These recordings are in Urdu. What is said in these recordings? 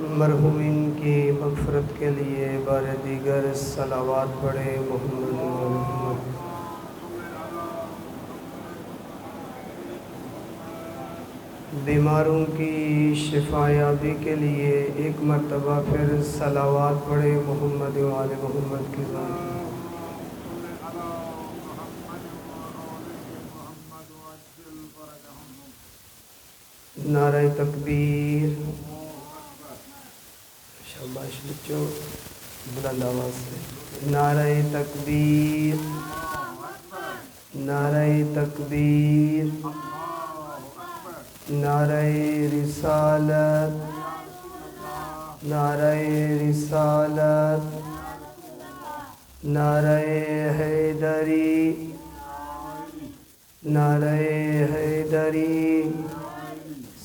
مرحومین کی مغفرت کے لیے بار دیگر صلوات پڑھے محمد و محمد۔ بیماروں کی شفا یابی کے لیے ایک مرتبہ پھر صلوات پڑھے محمد و آل محمد کی ذات۔ نعرہ تکبیر، شاباش بچوں، بلند آواز سے نعرہ تکبیر، نعرہ تکبیر، نعرہ رسالت، نعرہ رسالت، نعرہ حیدری، نعرہ حیدری۔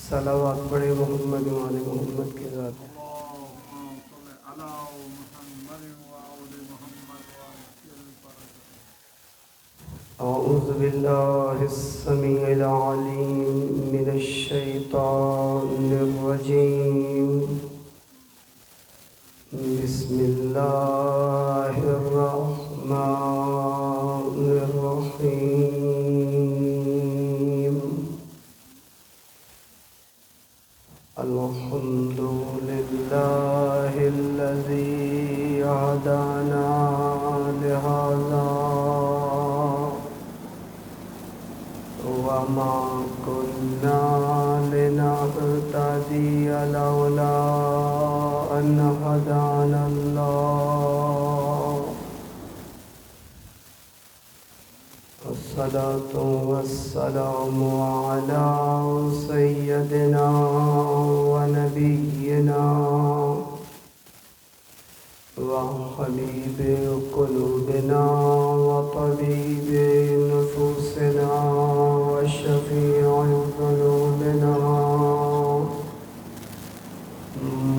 صلوات پڑھے محمد و آل محمد کے ذات۔ اعوذ باللہ السمیع العلیم من الشیطان الرجیم، بسم اللہ الرحمن الرحیم۔ الحمد للہ الذی ہدانا لہذا وما كنا لنهتدي لولا أن هدانا الله، والصلاة والسلام على سيدنا ونبينا وحبيب قلوبنا وطبيب نفوسنا وشفيع ذنوبنا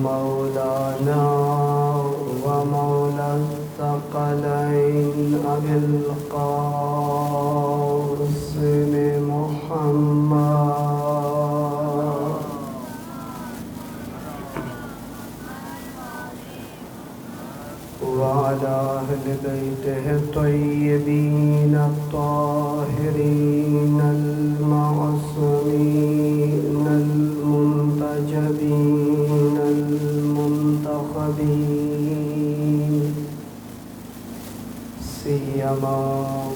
مولانا ومولى الثقلين أبي القاسم محمد وعلى أهل بيته الطيبين الطاهرين المعصومين المنتجبين المنتخبين، سيما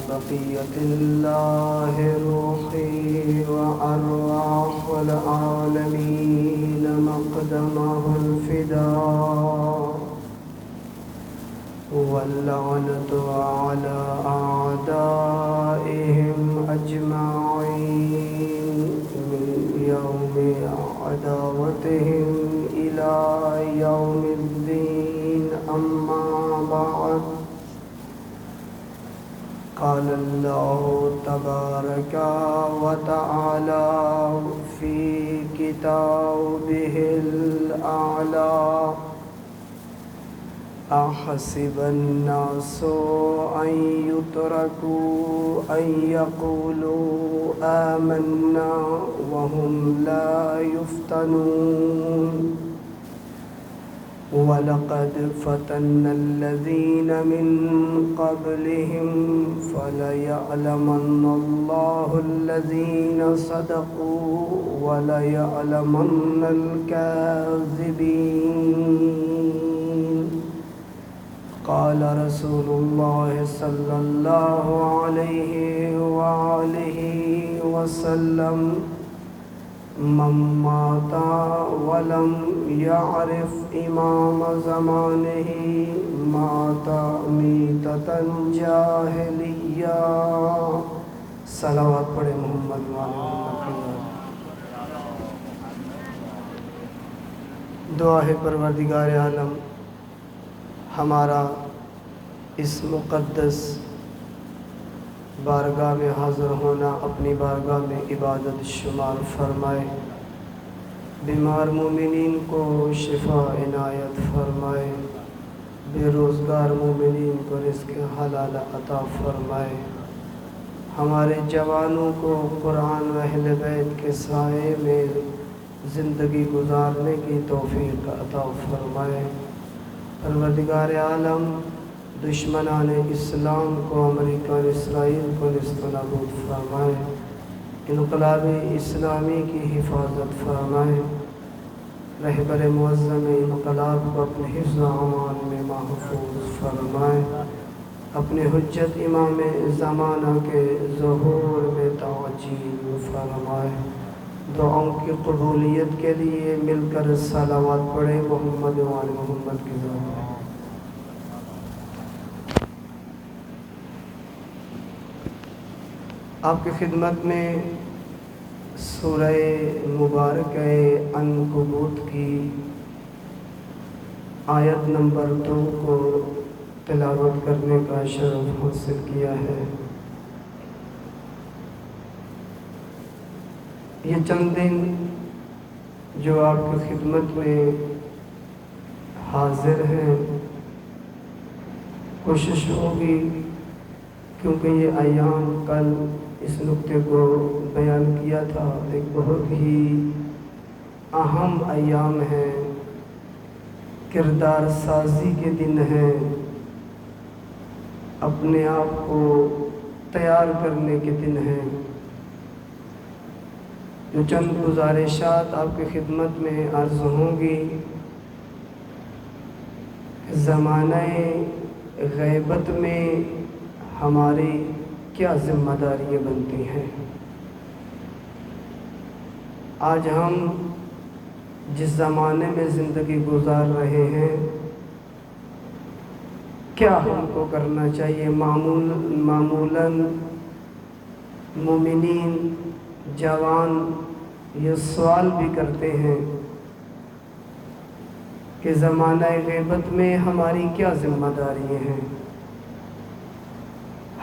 بقية الله روحي وأرواح العالمين مقدمه الفداء، واللعنة على أعدائهم أجمعين من يوم عداوتهم إلى يوم الدين، أما بعد، قال الله تبارك وتعالى في كتابه الأعلى: أحسب الناس أن يتركوا أن يقولوا آمنا وهم لا يفتنون، ولقد فتنا الذين من قبلهم فليعلمن الله الذين صدقوا وليعلمن الكاذبين۔ قال رسول الله صلى الله عليه وآله وسلم: من مات ولم يعرف إمام زمانه مات میتة جاہلیہ۔ صلوات پڑھے محمد والے محمد۔ دعا ہے پروردگار عالم، ہمارا اس مقدس بارگاہ میں حاضر ہونا اپنی بارگاہ میں عبادت شمار فرمائے، بیمار مومنین کو شفا عنایت فرمائے، بے روزگار مومنین کو رزق حلال عطا فرمائے، ہمارے جوانوں کو قرآن و اہل بیت کے سائے میں زندگی گزارنے کی توفیق عطا فرمائے۔ پروردگار عالم دشمنان اسلام کو، امریکہ اور اسرائیل کو نیست و نابود فرمائے، انقلاب اسلامی کی حفاظت فرمائے، رہبر معظم انقلاب کو اپنے حفظ و امان میں محفوظ فرمائے، اپنے حجت امام زمانہ کے ظہور میں تعجیل فرمائے۔ دعاؤں کی قبولیت کے لیے مل کر صلوات پڑھیں محمد و آل محمد کی ذات۔ آپ کی خدمت میں سورہ مبارکہ عنکبوت کی آیت نمبر 2 کو تلاوت کرنے کا شرف حاصل کیا ہے۔ یہ چند دن جو آپ کی خدمت میں حاضر ہیں، کوشش ہوگی کیونکہ یہ ایام کل اس نقطے کو بیان کیا تھا، ایک بہت ہی اہم ایام ہے، کردار سازی کے دن ہیں، اپنے آپ کو تیار کرنے کے دن ہیں۔ جو چند گزارشات آپ کی خدمت میں عرض ہوں گی، زمانہ غیبت میں ہماری کیا ذمہ داریاں بنتی ہیں۔ آج ہم جس زمانے میں زندگی گزار رہے ہیں، کیا ہم کو کرنا چاہیے؟ معمولاً مومنین جوان یہ سوال بھی کرتے ہیں کہ زمانہ غیبت میں ہماری کیا ذمہ داریاں ہیں،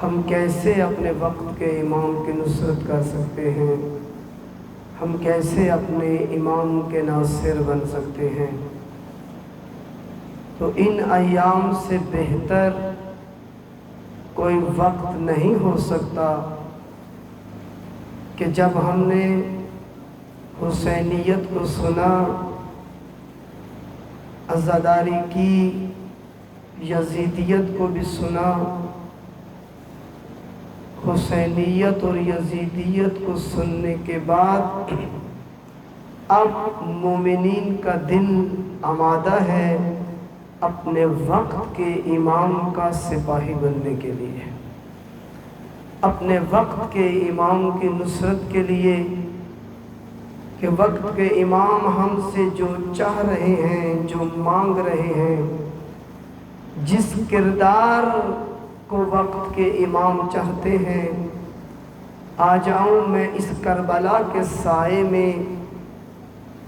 ہم کیسے اپنے وقت کے امام کی نصرت کر سکتے ہیں، ہم کیسے اپنے امام کے ناصر بن سکتے ہیں۔ تو ان ایام سے بہتر کوئی وقت نہیں ہو سکتا کہ جب ہم نے حسینیت کو سنا، عزاداری کی، یزیدیت کو بھی سنا، حسینیت اور یزیدیت کو سننے کے بعد اب مومنین کا دل آمادہ ہے اپنے وقت کے امام کا سپاہی بننے کے لیے، اپنے وقت کے امام کی نصرت کے لیے، کہ وقت کے امام ہم سے جو چاہ رہے ہیں، جو مانگ رہے ہیں، جس کردار کو وقت کے امام چاہتے ہیں، آ جاؤں میں اس کربلا کے سائے میں،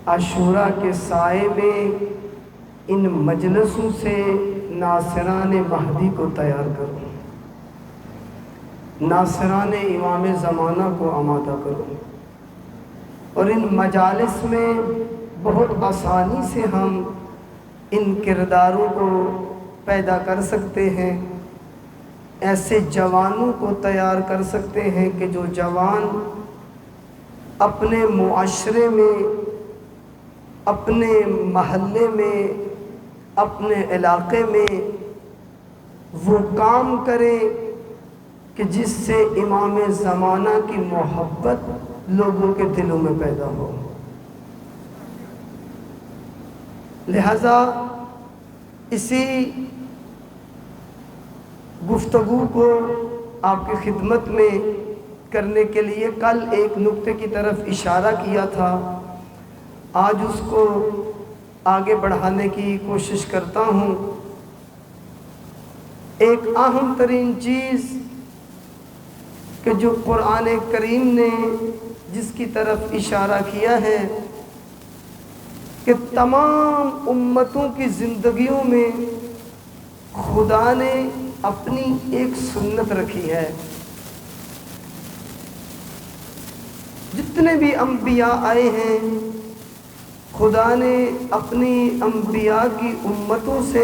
عاشورہ کے سائے میں، ان مجلسوں سے ناصران مہدی کو تیار کروں، ناصران امام زمانہ کو آمادہ کروں، اور ان مجالس میں بہت آسانی سے ہم ان کرداروں کو پیدا کر سکتے ہیں، ایسے جوانوں کو تیار کر سکتے ہیں کہ جو جوان اپنے معاشرے میں، اپنے محلے میں، اپنے علاقے میں وہ کام کریں کہ جس سے امام زمانہ کی محبت لوگوں کے دلوں میں پیدا ہو۔ لہذا اسی گفتگو کو آپ کی خدمت میں کرنے کے لیے کل ایک نقطے کی طرف اشارہ کیا تھا، آج اس کو آگے بڑھانے کی کوشش کرتا ہوں۔ ایک اہم ترین چیز کہ جو قرآن کریم نے جس کی طرف اشارہ کیا ہے کہ تمام امتوں کی زندگیوں میں خدا نے اپنی ایک سنت رکھی ہے۔ جتنے بھی انبیاء آئے ہیں، خدا نے اپنی انبیاء کی امتوں سے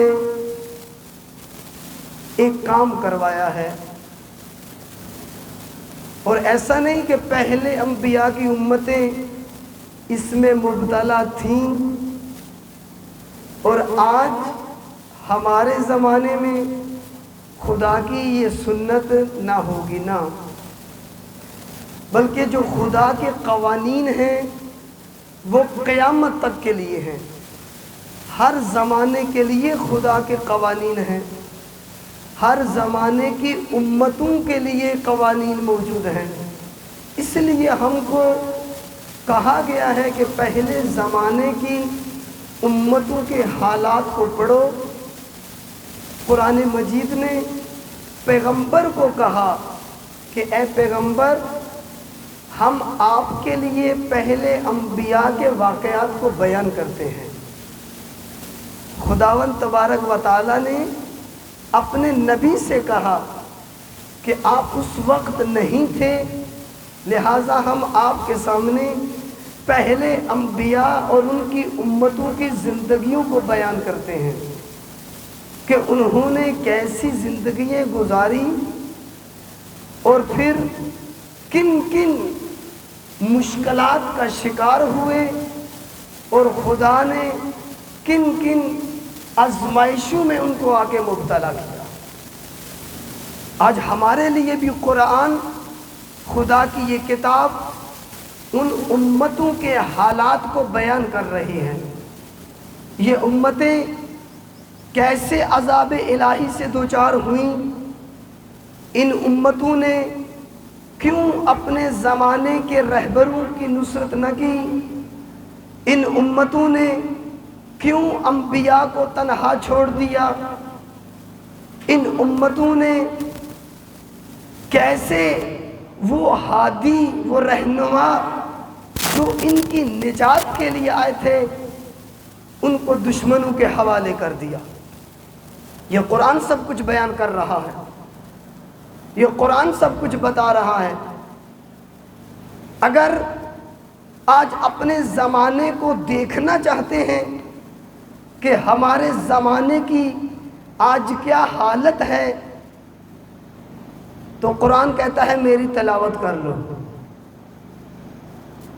ایک کام کروایا ہے، اور ایسا نہیں کہ پہلے انبیاء کی امتیں اس میں مبتلا تھیں، اور آج ہمارے زمانے میں خدا کی یہ سنت نہ ہوگی نا، بلکہ جو خدا کے قوانین ہیں وہ قیامت تک کے لیے ہیں، ہر زمانے کے لیے خدا کے قوانین ہیں، ہر زمانے کی امتوں کے لیے قوانین موجود ہیں۔ اس لیے ہم کو کہا گیا ہے کہ پہلے زمانے کی امتوں کے حالات کو پڑھو۔ قرآن مجید نے پیغمبر کو کہا کہ اے پیغمبر، ہم آپ کے لیے پہلے انبیاء کے واقعات کو بیان کرتے ہیں۔ خداوند تبارک و تعالی نے اپنے نبی سے کہا کہ آپ اس وقت نہیں تھے، لہٰذا ہم آپ کے سامنے پہلے انبیاء اور ان کی امتوں کی زندگیوں کو بیان کرتے ہیں کہ انہوں نے کیسی زندگیاں گزاری اور پھر کن کن مشکلات کا شکار ہوئے، اور خدا نے کن کن آزمائشوں میں ان کو آ کے مبتلا کیا۔ آج ہمارے لیے بھی قرآن، خدا کی یہ کتاب، ان امتوں کے حالات کو بیان کر رہی ہیں۔ یہ امتیں کیسے عذاب الہی سے دوچار ہوئیں، ان امتوں نے کیوں اپنے زمانے کے رہبروں کی نصرت نہ کی، ان امتوں نے کیوں انبیاء کو تنہا چھوڑ دیا، ان امتوں نے کیسے وہ ہادی، وہ رہنما جو ان کی نجات کے لیے آئے تھے، ان کو دشمنوں کے حوالے کر دیا۔ یہ قرآن سب کچھ بیان کر رہا ہے، یہ قرآن سب کچھ بتا رہا ہے۔ اگر آج اپنے زمانے کو دیکھنا چاہتے ہیں کہ ہمارے زمانے کی آج کیا حالت ہے، تو قرآن کہتا ہے میری تلاوت کر لو،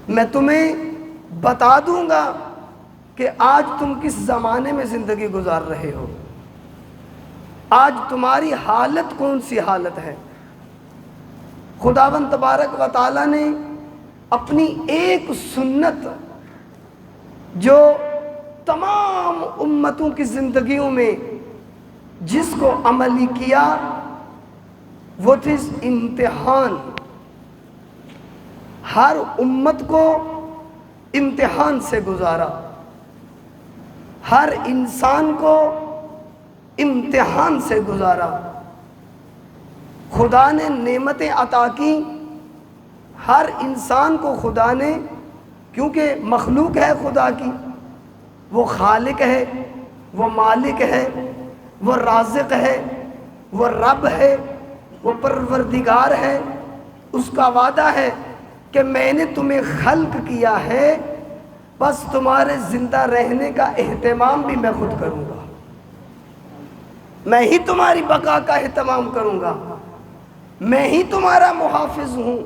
میں تمہیں بتا دوں گا کہ آج تم کس زمانے میں زندگی گزار رہے ہو، آج تمہاری حالت کون سی حالت ہے۔ خداوند تبارک و تعالی نے اپنی ایک سنت جو تمام امتوں کی زندگیوں میں جس کو عملی کیا، وہ تھی امتحان۔ ہر امت کو امتحان سے گزارا، ہر انسان کو امتحان سے گزارا۔ خدا نے نعمتیں عطا کی ہر انسان کو، خدا نے، کیونکہ مخلوق ہے خدا کی، وہ خالق ہے، وہ مالک ہے، وہ رازق ہے، وہ رب ہے، وہ پروردگار ہے۔ اس کا وعدہ ہے کہ میں نے تمہیں خلق کیا ہے، بس تمہارے زندہ رہنے کا اہتمام بھی میں خود کروں گا، میں ہی تمہاری بقا کا اہتمام کروں گا، میں ہی تمہارا محافظ ہوں،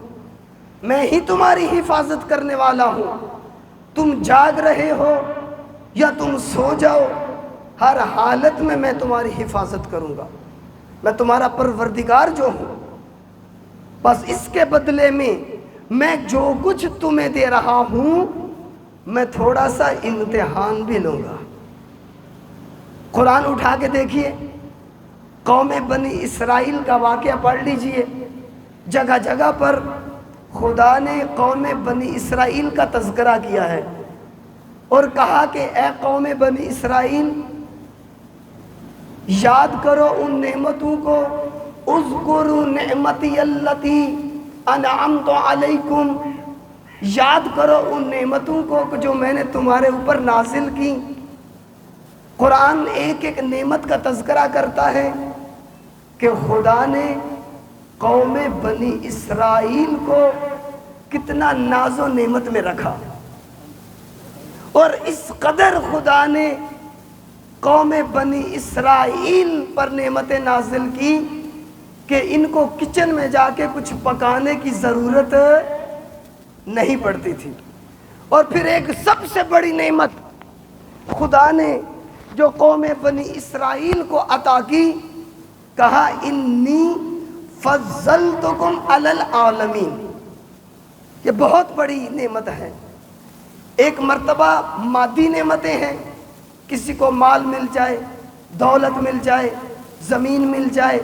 میں ہی تمہاری حفاظت کرنے والا ہوں۔ تم جاگ رہے ہو یا تم سو جاؤ، ہر حالت میں میں تمہاری حفاظت کروں گا، میں تمہارا پروردگار جو ہوں۔ بس اس کے بدلے میں جو کچھ تمہیں دے رہا ہوں، میں تھوڑا سا امتحان بھی لوں گا۔ قرآن اٹھا کے دیکھیے، قوم بنی اسرائیل کا واقعہ پڑھ لیجئے، جگہ جگہ پر خدا نے قوم بنی اسرائیل کا تذکرہ کیا ہے اور کہا کہ اے قوم بنی اسرائیل، یاد کرو ان نعمتوں کو، اذکروا نعمتی اللتی انعمت علیکم، یاد کرو ان نعمتوں کو جو میں نے تمہارے اوپر نازل کی۔ قرآن ایک ایک نعمت کا تذکرہ کرتا ہے کہ خدا نے قوم بنی اسرائیل کو کتنا ناز و نعمت میں رکھا، اور اس قدر خدا نے قوم بنی اسرائیل پر نعمتیں نازل کی کہ ان کو کچن میں جا کے کچھ پکانے کی ضرورت نہیں پڑتی تھی، اور پھر ایک سب سے بڑی نعمت خدا نے جو قوم بنی اسرائیل کو عطا کی، کہا انی فضلتکم علی العالمین۔ یہ بہت بڑی نعمت ہے۔ ایک مرتبہ مادی نعمتیں ہیں، کسی کو مال مل جائے، دولت مل جائے، زمین مل جائے،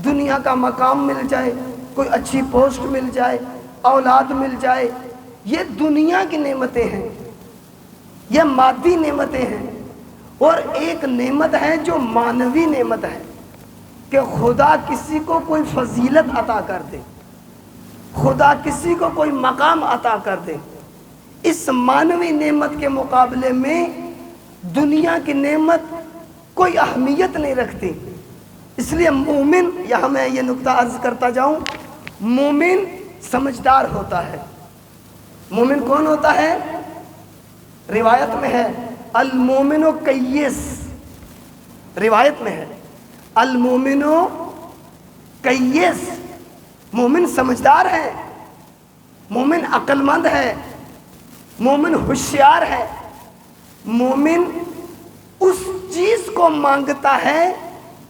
دنیا کا مقام مل جائے، کوئی اچھی پوسٹ مل جائے، اولاد مل جائے، یہ دنیا کی نعمتیں ہیں، یہ مادی نعمتیں ہیں۔ اور ایک نعمت ہے جو معنوی نعمت ہے کہ خدا کسی کو کوئی فضیلت عطا کر دے، خدا کسی کو کوئی مقام عطا کر دے۔ اس معنوی نعمت کے مقابلے میں دنیا کی نعمت کوئی اہمیت نہیں رکھتی۔ اس لیے مومن، یہاں میں یہ نقطہ عرض کرتا جاؤں، مومن سمجھدار ہوتا ہے۔ مومن کون ہوتا ہے؟ روایت میں ہے المومن کیس، روایت میں ہے المومن کیس، مومن سمجھدار ہے، مومن عقل مند ہے، مومن ہوشیار ہے، مومن اس چیز کو مانگتا ہے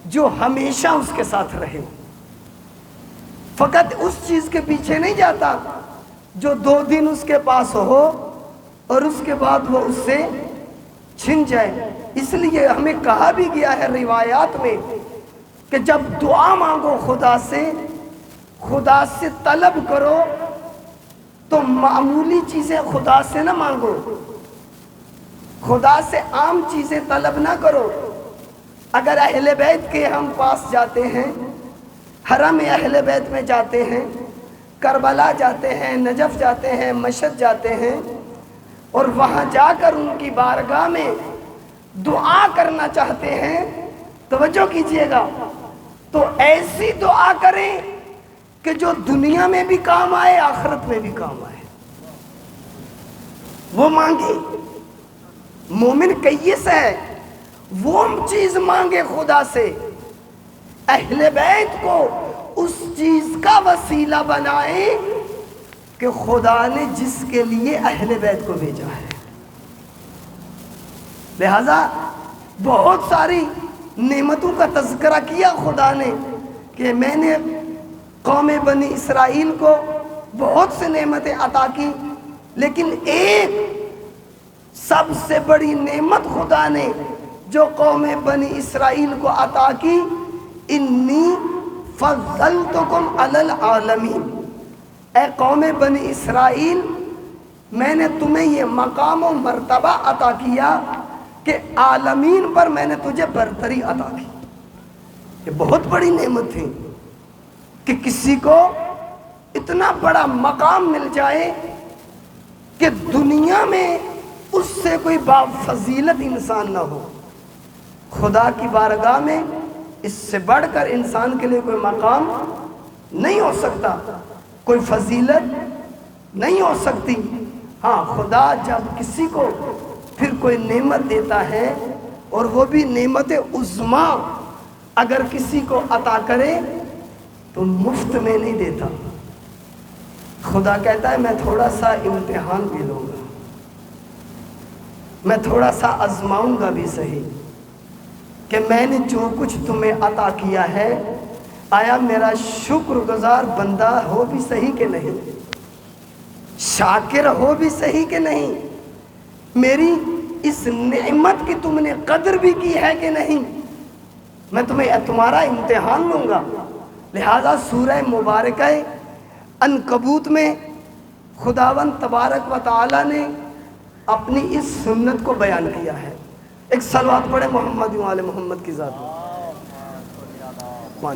جو ہمیشہ اس کے ساتھ رہے، فقط اس چیز کے پیچھے نہیں جاتا جو 2 دن اس کے پاس ہو اور اس کے بعد وہ اس سے چھن جائے۔ اس لیے ہمیں کہا بھی گیا ہے روایات میں کہ جب دعا مانگو خدا سے طلب کرو تو معمولی چیزیں خدا سے نہ مانگو، خدا سے عام چیزیں طلب نہ کرو۔ اگر اہل بیت کے ہم پاس جاتے ہیں، حرم اہل بیت میں جاتے ہیں، کربلا جاتے ہیں، نجف جاتے ہیں، مشہد جاتے ہیں، اور وہاں جا کر ان کی بارگاہ میں دعا کرنا چاہتے ہیں، توجہ کیجئے گا، تو ایسی دعا کریں کہ جو دنیا میں بھی کام آئے، آخرت میں بھی کام آئے، وہ مانگے۔ مومن کیس ہے، وہ چیز مانگے خدا سے، اہل بیت کو اس چیز کا وسیلہ بنائے کہ خدا نے جس کے لیے اہل بیت کو بھیجا ہے۔ لہذا بہت ساری نعمتوں کا تذکرہ کیا خدا نے کہ میں نے قوم بنی اسرائیل کو بہت سے نعمتیں عطا کی، لیکن ایک سب سے بڑی نعمت خدا نے جو قوم بنی اسرائیل کو عطا کی، انی فضلتکم علی العالمین، اے قوم بنی اسرائیل میں نے تمہیں یہ مقام و مرتبہ عطا کیا کہ عالمین پر میں نے تجھے برتری عطا کی۔ یہ بہت بڑی نعمت تھی کہ کسی کو اتنا بڑا مقام مل جائے کہ دنیا میں اس سے کوئی بافضیلت انسان نہ ہو۔ خدا کی بارگاہ میں اس سے بڑھ کر انسان کے لیے کوئی مقام نہیں ہو سکتا، کوئی فضیلت نہیں ہو سکتی۔ ہاں، خدا جب کسی کو پھر کوئی نعمت دیتا ہے، اور وہ بھی نعمت عظمیٰ اگر کسی کو عطا کرے تو مفت میں نہیں دیتا۔ خدا کہتا ہے میں تھوڑا سا امتحان بھی لوں گا، میں تھوڑا سا آزماؤں گا بھی صحیح کہ میں نے جو کچھ تمہیں عطا کیا ہے، آیا میرا شکر گزار بندہ ہو بھی صحیح کہ نہیں، شاکر ہو بھی صحیح کہ نہیں، میری اس نعمت کی تم نے قدر بھی کی ہے کہ نہیں، میں تمہیں تمہارا امتحان لوں گا۔ لہذا سورہ مبارکہ عنکبوت میں خداوند تبارک و تعالی نے اپنی اس سنت کو بیان کیا ہے۔ ایک صلوات پڑھے محمد و آل محمد کی ذات میں،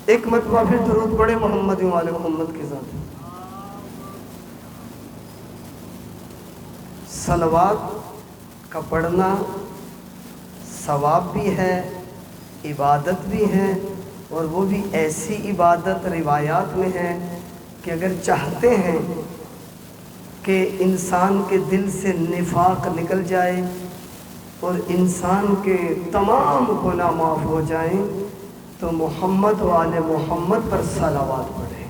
ایک مرتبہ پھر درود پڑھے محمد و آل محمد کی ذات میں۔ صلوات کا پڑھنا ثواب بھی ہے، عبادت بھی ہے، اور وہ بھی ایسی عبادت روایات میں ہے کہ اگر چاہتے ہیں کہ انسان کے دل سے نفاق نکل جائے اور انسان کے تمام گناہ معاف ہو جائیں تو محمد و آل محمد پر صلوات پڑھیں۔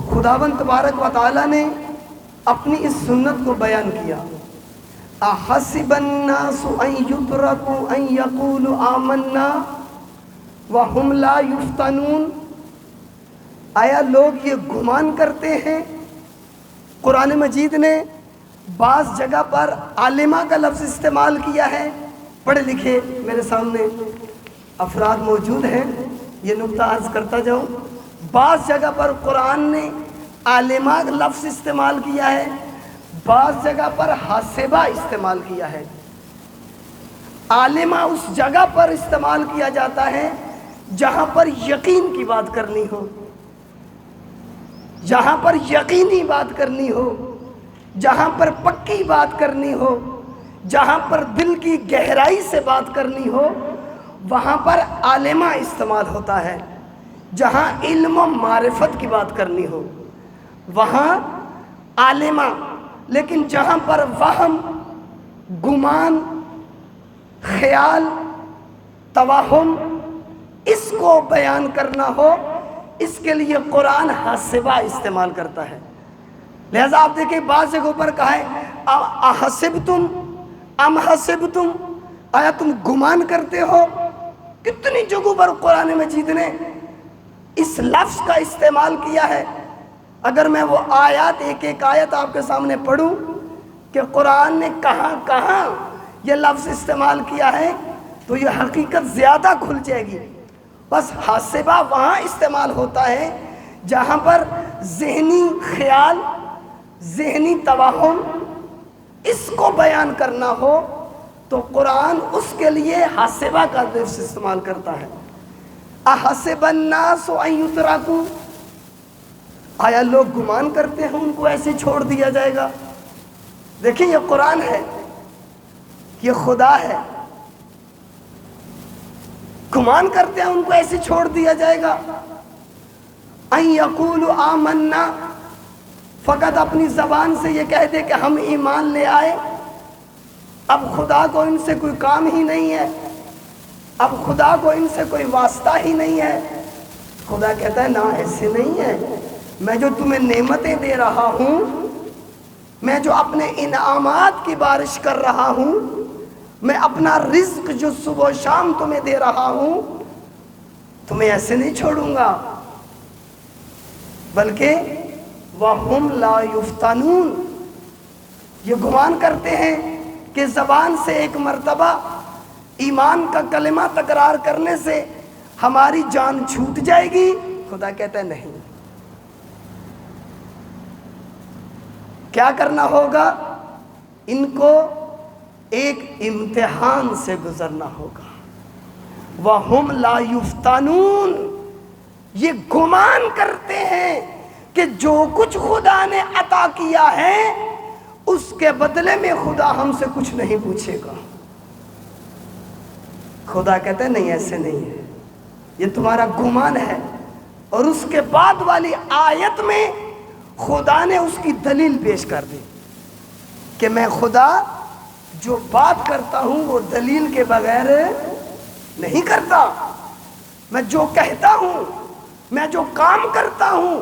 خداوند تبارک و تعالیٰ نے اپنی اس سنت کو بیان کیا. احسب الناس ان یترکوا ان یقولوا آمنا وہم لا یفتنون. آیا لوگ یہ گمان کرتے ہیں؟ قرآن مجید نے بعض جگہ پر عالمہ کا لفظ استعمال کیا ہے. پڑھے لکھے میرے سامنے افراد موجود ہیں، یہ نقطہ عرض کرتا جاؤں. بعض جگہ پر قرآن نے عالمہ لفظ استعمال کیا ہے، بعض جگہ پر حاسبہ استعمال کیا ہے. عالمہ اس جگہ پر استعمال کیا جاتا ہے جہاں پر یقین کی بات کرنی ہو، جہاں پر یقینی بات کرنی ہو، جہاں پر پکی بات کرنی ہو، جہاں پر دل کی گہرائی سے بات کرنی ہو، وہاں پر عالمہ استعمال ہوتا ہے. جہاں علم و معرفت کی بات کرنی ہو وہاں عالمہ. لیکن جہاں پر وہم، گمان، خیال، توہم اس کو بیان کرنا ہو، اس کے لیے قرآن حاسبہ استعمال کرتا ہے. لہذا آپ دیکھیں بعض جگہوں پر کہا ہے احسبتم ام حسبتم، آیا تم گمان کرتے ہو. کتنی جگہوں پر قرآن مجید نے اس لفظ کا استعمال کیا ہے. اگر میں وہ آیات ایک ایک آیت آپ کے سامنے پڑھوں کہ قرآن نے کہاں کہاں یہ لفظ استعمال کیا ہے تو یہ حقیقت زیادہ کھل جائے گی. بس حاسبہ وہاں استعمال ہوتا ہے جہاں پر ذہنی خیال، ذہنی توہم اس کو بیان کرنا ہو تو قرآن اس کے لیے حاسبہ کا لفظ استعمال کرتا ہے. احسب الناس ان یترکوا، آیا لوگ گمان کرتے ہیں ان کو ایسے چھوڑ دیا جائے گا. دیکھیں یہ قرآن ہے، یہ خدا ہے. گمان کرتے ہیں ان کو ایسے چھوڑ دیا جائے گا. ان یقولوا آمنا، فقط اپنی زبان سے یہ کہہ دے کہ ہم ایمان لے آئے، اب خدا کو ان سے کوئی کام ہی نہیں ہے، اب خدا کو ان سے کوئی واسطہ ہی نہیں ہے. خدا کہتا ہے نہ، ایسے نہیں ہے. میں جو تمہیں نعمتیں دے رہا ہوں، میں جو اپنے انعامات کی بارش کر رہا ہوں، میں اپنا رزق جو صبح و شام تمہیں دے رہا ہوں، تمہیں ایسے نہیں چھوڑوں گا. بلکہ وَهُمْ لَا يُفْتَنُونَ، یہ گمان کرتے ہیں کہ زبان سے ایک مرتبہ ایمان کا کلمہ تکرار کرنے سے ہماری جان چھوٹ جائے گی. خدا کہتا ہے نہیں. کیا کرنا ہوگا؟ ان کو ایک امتحان سے گزرنا ہوگا. وَهُمْ لَا يُفْتَنُونَ، یہ گمان کرتے ہیں کہ جو کچھ خدا نے عطا کیا ہے اس کے بدلے میں خدا ہم سے کچھ نہیں پوچھے گا. خدا کہتا ہے نہیں، ایسے نہیں ہے، یہ تمہارا گمان ہے. اور اس کے بعد والی آیت میں خدا نے اس کی دلیل پیش کر دی کہ میں خدا جو بات کرتا ہوں وہ دلیل کے بغیر نہیں کرتا. میں جو کہتا ہوں، میں جو کام کرتا ہوں،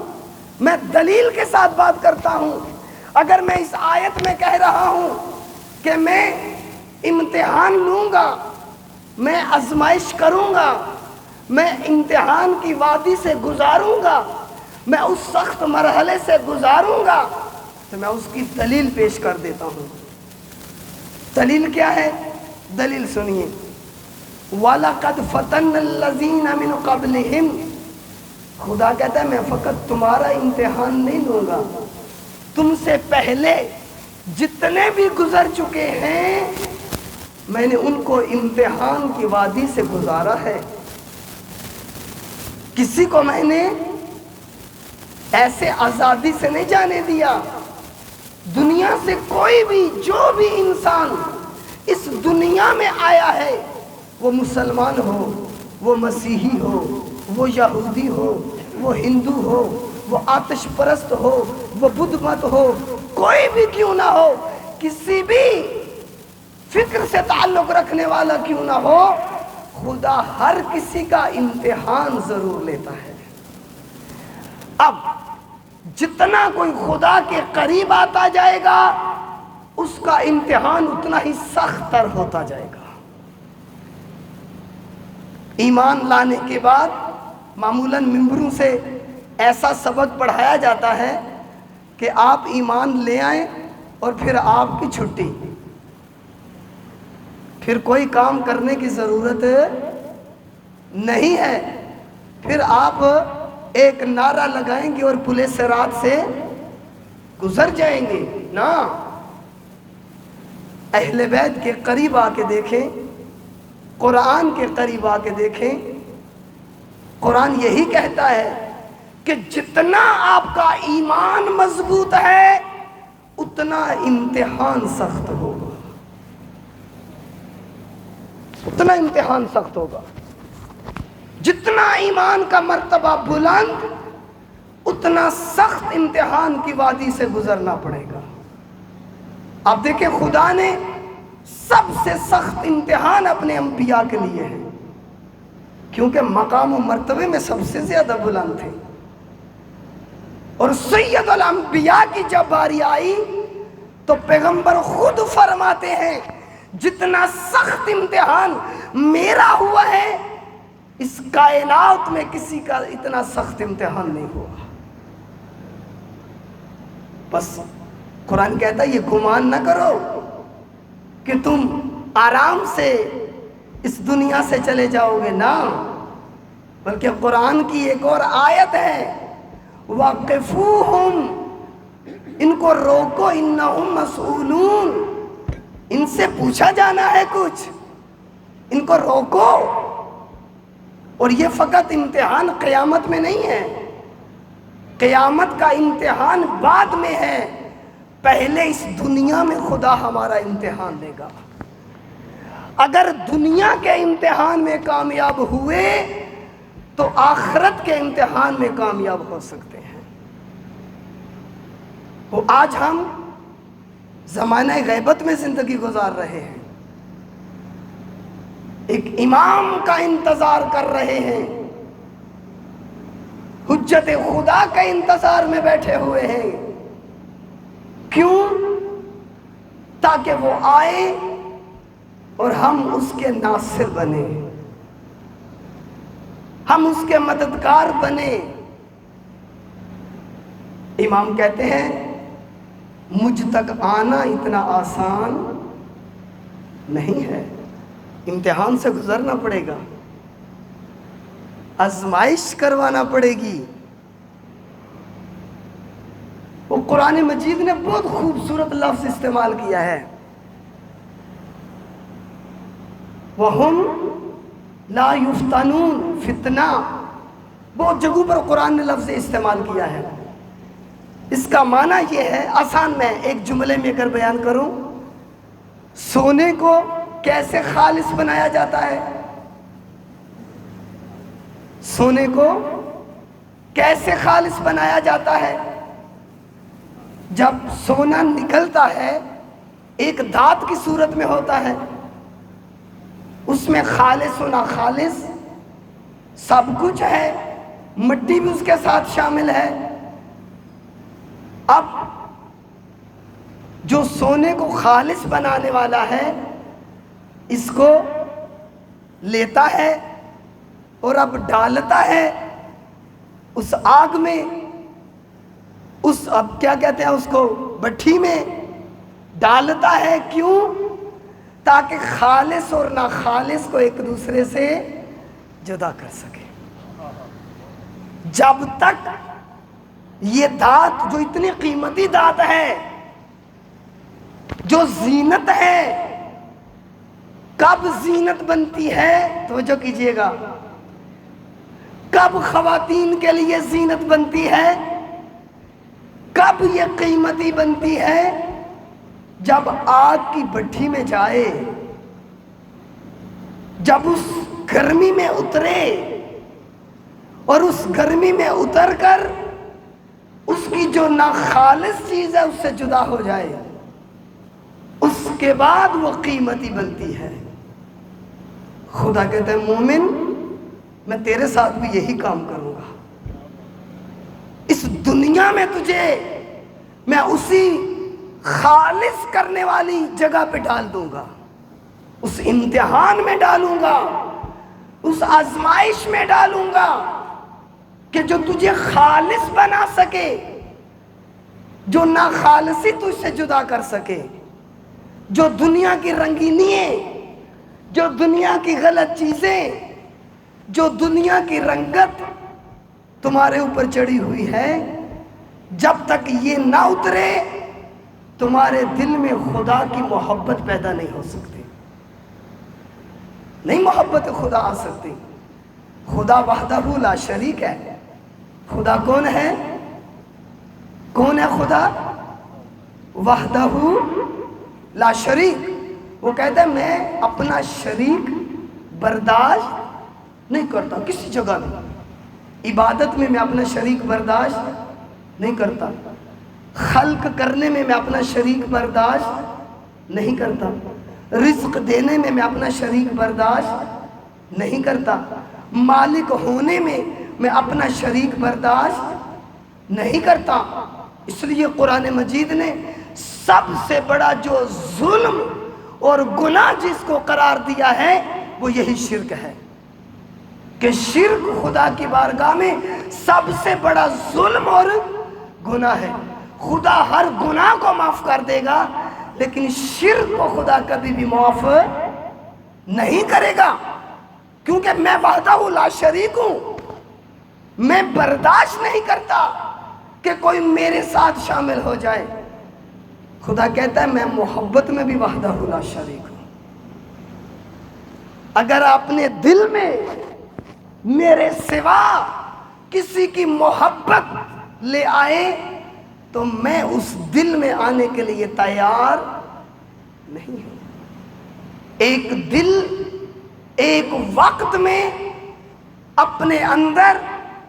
میں دلیل کے ساتھ بات کرتا ہوں. اگر میں اس آیت میں کہہ رہا ہوں کہ میں امتحان لوں گا، میں آزمائش کروں گا، میں امتحان کی وادی سے گزاروں گا، میں اس سخت مرحلے سے گزاروں گا، تو میں اس کی دلیل پیش کر دیتا ہوں. دلیل کیا ہے؟ دلیل سنیے. وَلَقَدْ فَتَنَّ الَّذِينَ مِنْ قَبْلِهِمْ، خدا کہتا ہے میں فقط تمہارا امتحان نہیں لوں گا، تم سے پہلے جتنے بھی گزر چکے ہیں میں نے ان کو امتحان کی وادی سے گزارا ہے. کسی کو میں نے ایسے آزادی سے نہیں جانے دیا. دنیا سے کوئی بھی، جو بھی انسان اس دنیا میں آیا ہے، وہ مسلمان ہو، وہ مسیحی ہو، وہ یہودی ہو، وہ ہندو ہو، وہ آتش پرست ہو، وہ بدھ مت ہو، کوئی بھی کیوں نہ ہو، کسی بھی فکر سے تعلق رکھنے والا کیوں نہ ہو، خدا ہر کسی کا امتحان ضرور لیتا ہے. اب جتنا کوئی خدا کے قریب آتا جائے گا اس کا امتحان اتنا ہی سخت تر ہوتا جائے گا۔ ایمان لانے کے بعد معمولاً ممبروں سے ایسا سبق پڑھایا جاتا ہے کہ آپ ایمان لے آئیں اور پھر آپ کی چھٹی، پھر کوئی کام کرنے کی ضرورت نہیں ہے، پھر آپ ایک نعرہ لگائیں گے اور پل صراط سے گزر جائیں گے نا۔ اہل بیت کے قریب آ کے دیکھیں، قرآن کے قریب آ کے دیکھیں، قرآن یہی کہتا ہے کہ جتنا آپ کا ایمان مضبوط ہے اتنا امتحان سخت ہوگا، اتنا امتحان سخت ہوگا۔ جتنا ایمان کا مرتبہ بلند اتنا سخت امتحان کی وادی سے گزرنا پڑے گا۔ آپ دیکھیں خدا نے سب سے سخت امتحان اپنے انبیاء کے لیے ہے، کیونکہ مقام و مرتبے میں سب سے زیادہ بلند تھے۔ اور سید الانبیاء کی جب باری آئی تو پیغمبر خود فرماتے ہیں جتنا سخت امتحان میرا ہوا ہے اس کائنات میں کسی کا اتنا سخت امتحان نہیں ہوا۔ بس قرآن کہتا ہے یہ گمان نہ کرو کہ تم آرام سے اس دنیا سے چلے جاؤ گے، نہ، بلکہ قرآن کی ایک اور آیت ہے وَقِفُوهُمْ، ان کو روکو، اِنَّهُمْ مَسْئُولُونَ، ان سے پوچھا جانا ہے کچھ، ان کو روکو۔ اور یہ فقط امتحان قیامت میں نہیں ہے، قیامت کا امتحان بعد میں ہے، پہلے اس دنیا میں خدا ہمارا امتحان لے گا۔ اگر دنیا کے امتحان میں کامیاب ہوئے تو آخرت کے امتحان میں کامیاب ہو سکتے ہیں۔ وہ آج ہم زمانہ غیبت میں زندگی گزار رہے ہیں، ایک امام کا انتظار کر رہے ہیں، حجت خدا کا انتظار میں بیٹھے ہوئے ہیں۔ کیوں؟ تاکہ وہ آئے اور ہم اس کے ناصر بنے، ہم اس کے مددگار بنے۔ امام کہتے ہیں مجھ تک آنا اتنا آسان نہیں ہے، امتحان سے گزرنا پڑے گا، آزمائش کروانا پڑے گی۔ وہ قرآن مجید نے بہت خوبصورت لفظ استعمال کیا ہے، وَهُمْ لَا يُفْتَنُونَ، فتنہ، بہت جگہوں پر قرآن نے لفظ استعمال کیا ہے۔ اس کا معنی یہ ہے، آسان میں ایک جملے میں اگر بیان کروں، سونے کو کیسے خالص بنایا جاتا ہے؟ سونے کو کیسے خالص بنایا جاتا ہے؟ جب سونا نکلتا ہے ایک دھات کی صورت میں ہوتا ہے، اس میں خالص و ناخالص سب کچھ ہے، مٹی بھی اس کے ساتھ شامل ہے۔ اب جو سونے کو خالص بنانے والا ہے اس کو لیتا ہے اور اب ڈالتا ہے اس آگ میں، اس اب کیا کہتے ہیں اس کو، بھٹی میں ڈالتا ہے۔ کیوں؟ تاکہ خالص اور ناخالص کو ایک دوسرے سے جدا کر سکے۔ جب تک یہ دھات جو اتنی قیمتی دھات ہے، جو زینت ہے، کب زینت بنتی ہے؟ توجہ کیجئے گا، کب خواتین کے لیے زینت بنتی ہے، کب یہ قیمتی بنتی ہے؟ جب آگ کی بھٹی میں جائے، جب اس گرمی میں اترے اور اس گرمی میں اتر کر اس کی جو ناخالص چیز ہے اس سے جدا ہو جائے، اس کے بعد وہ قیمتی بنتی ہے۔ خدا کہتا ہے مومن میں تیرے ساتھ بھی یہی کام کروں گا، اس دنیا میں تجھے میں اسی خالص کرنے والی جگہ پہ ڈال دوں گا، اس امتحان میں ڈالوں گا، اس آزمائش میں ڈالوں گا کہ جو تجھے خالص بنا سکے، جو ناخالصی تجھ سے جدا کر سکے، جو دنیا کی رنگینییں، جو دنیا کی غلط چیزیں، جو دنیا کی رنگت تمہارے اوپر چڑھی ہوئی ہے، جب تک یہ نہ اترے تمہارے دل میں خدا کی محبت پیدا نہیں ہو سکتی، نہیں محبت خدا آ سکتی۔ خدا وحدہ لا شریک ہے۔ خدا کون ہے؟ کون ہے خدا؟ وحدہ لا شریک۔ وہ کہتا ہے میں اپنا شریک برداشت نہیں کرتا کسی جگہ میں، عبادت میں اپنا شریک برداشت نہیں کرتا، خلق کرنے میں اپنا شریک برداشت نہیں کرتا، رزق دینے میں اپنا شریک برداشت نہیں کرتا، مالک ہونے میں اپنا شریک برداشت نہیں کرتا۔ اس لیے قرآن مجید نے سب سے بڑا جو ظلم اور گناہ جس کو قرار دیا ہے وہ یہی شرک ہے، کہ شرک خدا کی بارگاہ میں سب سے بڑا ظلم اور گناہ ہے۔ خدا ہر گناہ کو معاف کر دے گا، لیکن شرک کو خدا کبھی بھی معاف نہیں کرے گا، کیونکہ میں وحدہ لا شریک ہوں۔ میں برداشت نہیں کرتا کہ کوئی میرے ساتھ شامل ہو جائے۔ خدا کہتا ہے میں محبت میں بھی وحدہ لا شریک ہوں۔ اگر اپنے دل میں میرے سوا کسی کی محبت لے آئے تو میں اس دل میں آنے کے لیے تیار نہیں ہوں۔ ایک دل ایک وقت میں اپنے اندر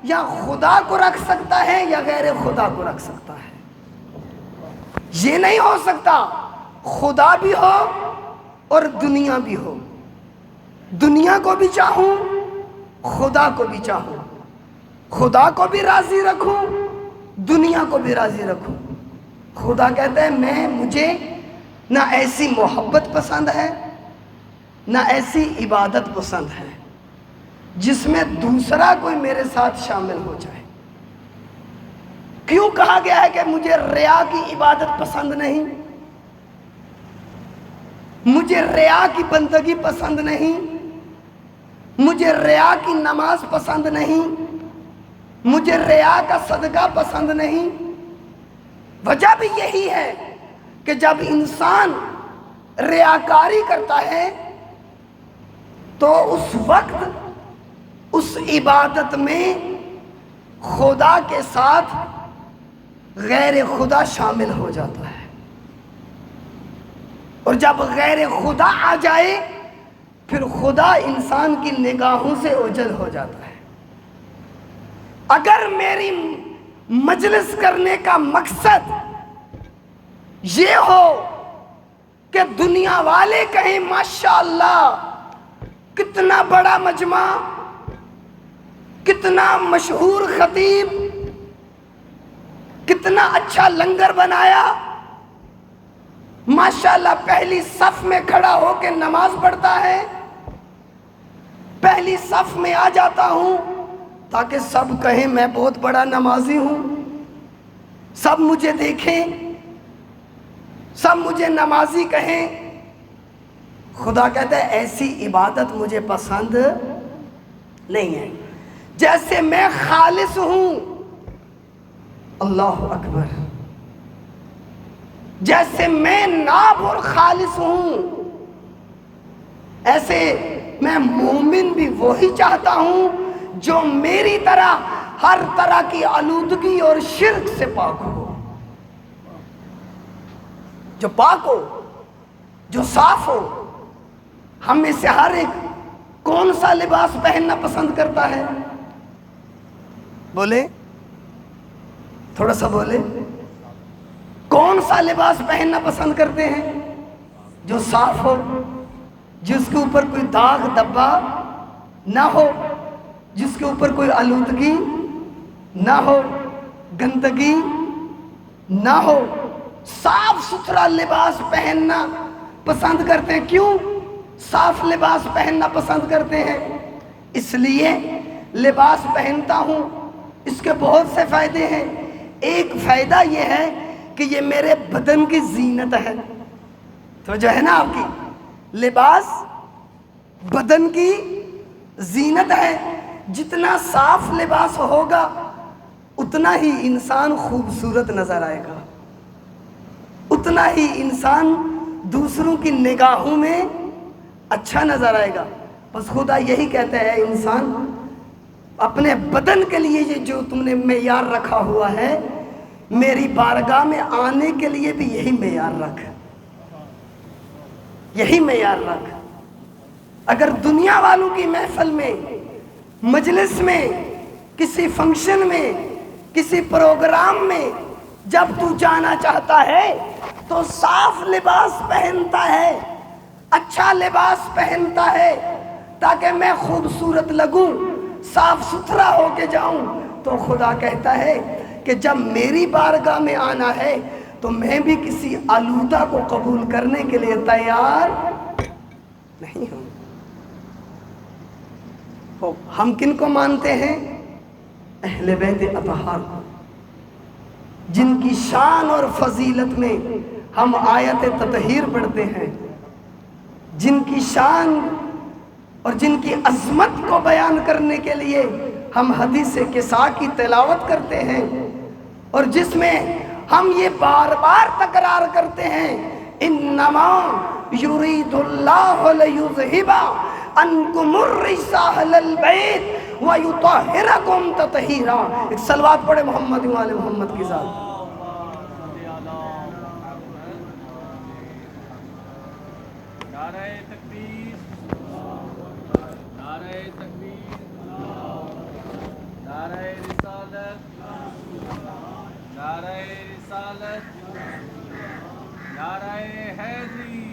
یا خدا کو رکھ سکتا ہے یا غیر خدا کو رکھ سکتا ہے، یہ نہیں ہو سکتا خدا بھی ہو اور دنیا بھی ہو، دنیا کو بھی چاہوں خدا کو بھی چاہوں، خدا کو بھی راضی رکھوں دنیا کو بھی راضی رکھوں۔ خدا کہتا ہے مجھے نہ ایسی محبت پسند ہے نہ ایسی عبادت پسند ہے جس میں دوسرا کوئی میرے ساتھ شامل ہو جائے۔ کیوں کہا گیا ہے کہ مجھے ریا کی عبادت پسند نہیں، مجھے ریا کی بندگی پسند نہیں، مجھے ریا کی نماز پسند نہیں، مجھے ریا کا صدقہ پسند نہیں؟ وجہ بھی یہی ہے کہ جب انسان ریاکاری کرتا ہے تو اس وقت اس عبادت میں خدا کے ساتھ غیر خدا شامل ہو جاتا ہے، اور جب غیر خدا آ جائے پھر خدا انسان کی نگاہوں سے اوجھل ہو جاتا ہے۔ اگر میری مجلس کرنے کا مقصد یہ ہو کہ دنیا والے کہیں ماشاءاللہ کتنا بڑا مجمع، کتنا مشہور خطیب، کتنا اچھا لنگر بنایا، ماشاءاللہ پہلی صف میں کھڑا ہو کے نماز پڑھتا ہے، پہلی صف میں آ جاتا ہوں تاکہ سب کہیں میں بہت بڑا نمازی ہوں، سب مجھے دیکھیں، سب مجھے نمازی کہیں۔ خدا کہتا ہے ایسی عبادت مجھے پسند نہیں ہے۔ جیسے میں خالص ہوں، اللہ اکبر، جیسے میں ناب اور خالص ہوں، ایسے میں مومن بھی وہی چاہتا ہوں جو میری طرح ہر طرح کی آلودگی اور شرک سے پاک ہو، جو پاک ہو، جو صاف ہو۔ ہم میں سے ہر ایک کون سا لباس پہننا پسند کرتا ہے؟ بولے، تھوڑا سا بولے، کون سا لباس پہننا پسند کرتے ہیں؟ جو صاف ہو، جس کے اوپر کوئی داغ دبا نہ ہو، جس کے اوپر کوئی آلودگی نہ ہو، گندگی نہ ہو، صاف ستھرا لباس پہننا پسند کرتے ہیں۔ کیوں صاف لباس پہننا پسند کرتے ہیں؟ اس لیے لباس پہنتا ہوں، اس کے بہت سے فائدے ہیں۔ ایک فائدہ یہ ہے کہ یہ میرے بدن کی زینت ہے۔ تو جو ہے نا آپ کی، لباس بدن کی زینت ہے۔ جتنا صاف لباس ہوگا اتنا ہی انسان خوبصورت نظر آئے گا، اتنا ہی انسان دوسروں کی نگاہوں میں اچھا نظر آئے گا۔ بس خدا یہی کہتا ہے انسان اپنے بدن کے لیے یہ جو تم نے معیار رکھا ہوا ہے، میری بارگاہ میں آنے کے لیے بھی یہی معیار رکھ، یہی معیار رکھ۔ اگر دنیا والوں کی محفل میں، مجلس میں، کسی فنکشن میں، کسی پروگرام میں جب تو جانا چاہتا ہے تو صاف لباس پہنتا ہے، اچھا لباس پہنتا ہے تاکہ میں خوبصورت لگوں، صاف ستھرا ہو کے جاؤں، تو خدا کہتا ہے کہ جب میری بارگاہ میں آنا ہے تو میں بھی کسی آلودہ کو قبول کرنے کے لیے تیار نہیں ہوں۔ ہم کن کو مانتے ہیں؟ اہل بیت اطہار، جن کی شان اور فضیلت میں ہم آیت تطہیر پڑھتے ہیں، جن کی شان اور جن کی عظمت کو بیان کرنے کے لیے ہم حدیث کسا کی تلاوت کرتے ہیں، اور جس میں ہم یہ بار بار تکرار کرتے ہیں، انما یرید اللہ لیذھب عنکم الرجس اہل البیت ویطہرکم تطہیرا۔ ایک صلوات پڑھے محمد و آل محمد کی ذات۔ نعرہ تکبیر، نعرہ تکبیر، نعرہ رسالت، نعرہ رسالت، نعرہ حیدری،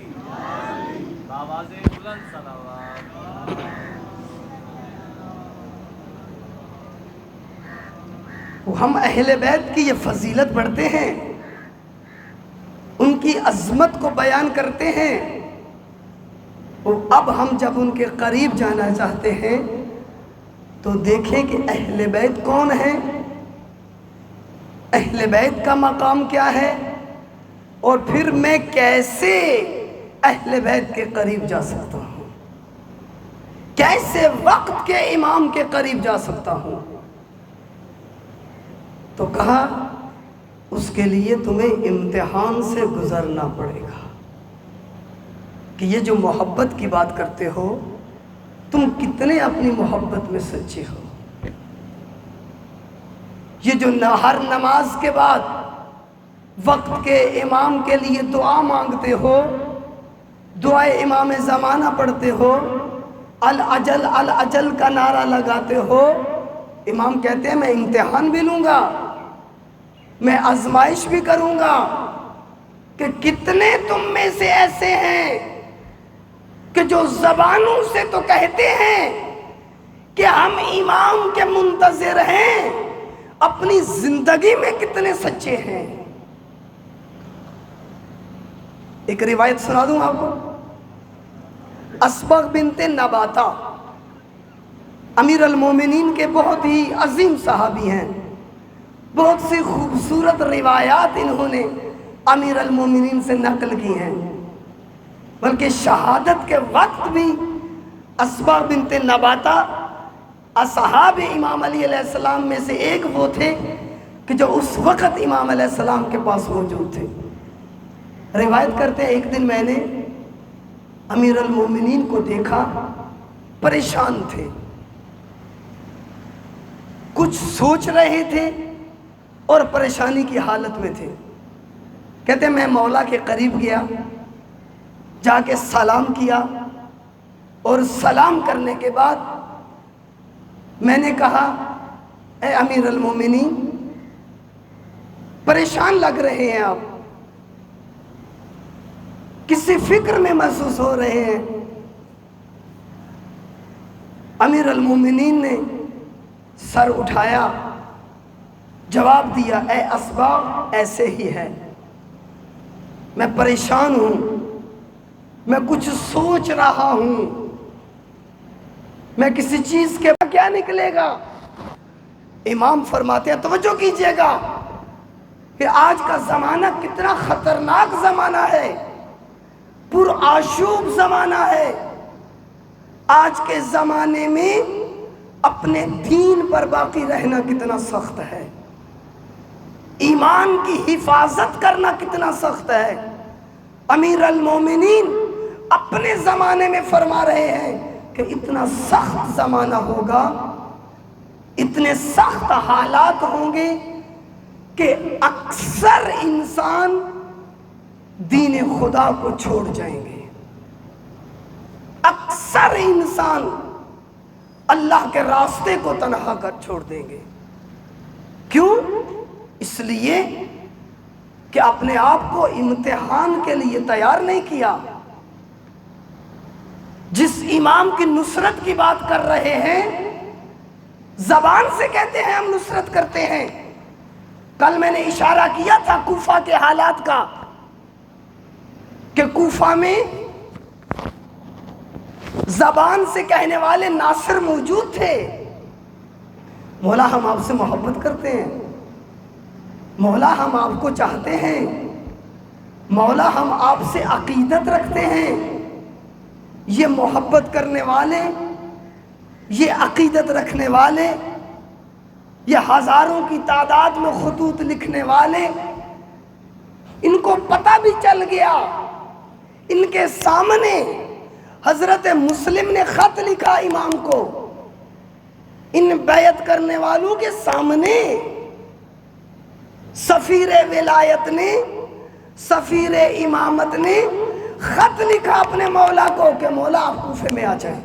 آواز بلند صلوات۔ ہم اہل بیت کی یہ فضیلت پڑھتے ہیں، ان کی عظمت کو بیان کرتے ہیں، اور اب ہم جب ان کے قریب جانا چاہتے ہیں تو دیکھیں کہ اہل بیت کون ہیں، اہل بیت کا مقام کیا ہے، اور پھر میں کیسے اہل بیت کے قریب جا سکتا ہوں، کیسے وقت کے امام کے قریب جا سکتا ہوں۔ تو کہا اس کے لیے تمہیں امتحان سے گزرنا پڑے گا، کہ یہ جو محبت کی بات کرتے ہو، تم کتنے اپنی محبت میں سچے ہو۔ یہ جو ہر نماز کے بعد وقت کے امام کے لیے دعا مانگتے ہو، دعائے امام زمانہ پڑھتے ہو، العجل العجل کا نعرہ لگاتے ہو، امام کہتے ہیں میں امتحان بھی لوں گا، میں آزمائش بھی کروں گا کہ کتنے تم میں سے ایسے ہیں کہ جو زبانوں سے تو کہتے ہیں کہ ہم امام کے منتظر ہیں، اپنی زندگی میں کتنے سچے ہیں۔ ایک روایت سنا دوں آپ کو۔ اسبغ بنت نباتہ امیر المومنین کے بہت ہی عظیم صحابی ہیں، بہت سی خوبصورت روایات انہوں نے امیر المومنین سے نقل کی ہیں، بلکہ شہادت کے وقت بھی اسبغ بنت نباتہ اصحاب امام علی علیہ السلام میں سے ایک وہ تھے کہ جو اس وقت امام علیہ السلام کے پاس موجود تھے۔ روایت کرتے ہیں ایک دن میں نے امیر المومنین کو دیکھا، پریشان تھے، کچھ سوچ رہے تھے اور پریشانی کی حالت میں تھے۔ کہتے ہیں میں مولا کے قریب گیا، جا کے سلام کیا، اور سلام کرنے کے بعد میں نے کہا اے امیر المومنین، پریشان لگ رہے ہیں آپ، کسی فکر میں محسوس ہو رہے ہیں۔ امیر المومنین نے سر اٹھایا، جواب دیا اے اسباغ ایسے ہی ہے، میں پریشان ہوں، میں کچھ سوچ رہا ہوں، میں کسی چیز کے کیا نکلے گا۔ امام فرماتے ہیں توجہ کیجئے گا کہ آج کا زمانہ کتنا خطرناک زمانہ ہے، پرآشوب زمانہ ہے۔ آج کے زمانے میں اپنے دین پر باقی رہنا کتنا سخت ہے، ایمان کی حفاظت کرنا کتنا سخت ہے۔ امیر المومنین اپنے زمانے میں فرما رہے ہیں کہ اتنا سخت زمانہ ہوگا، اتنے سخت حالات ہوں گے کہ اکثر انسان دین خدا کو چھوڑ جائیں گے، اکثر انسان اللہ کے راستے کو تنہا کر چھوڑ دیں گے۔ کیوں؟ اس لیے کہ اپنے آپ کو امتحان کے لیے تیار نہیں کیا۔ جس امام کی نصرت کی بات کر رہے ہیں، زبان سے کہتے ہیں ہم نصرت کرتے ہیں۔ کل میں نے اشارہ کیا تھا کوفہ کے حالات کا کہ کوفہ میں زبان سے کہنے والے ناصر موجود تھے، مولا ہم آپ سے محبت کرتے ہیں، مولا ہم آپ کو چاہتے ہیں، مولا ہم آپ سے عقیدت رکھتے ہیں۔ یہ محبت کرنے والے، یہ عقیدت رکھنے والے، یہ ہزاروں کی تعداد میں خطوط لکھنے والے، ان کو پتہ بھی چل گیا، ان کے سامنے حضرت مسلم نے خط لکھا امام کو، ان بیعت کرنے والوں کے سامنے سفیر ولایت نے، سفیر امامت نے خط لکھا اپنے مولا کو کہ مولا آپ کوفے میں آ جائیں۔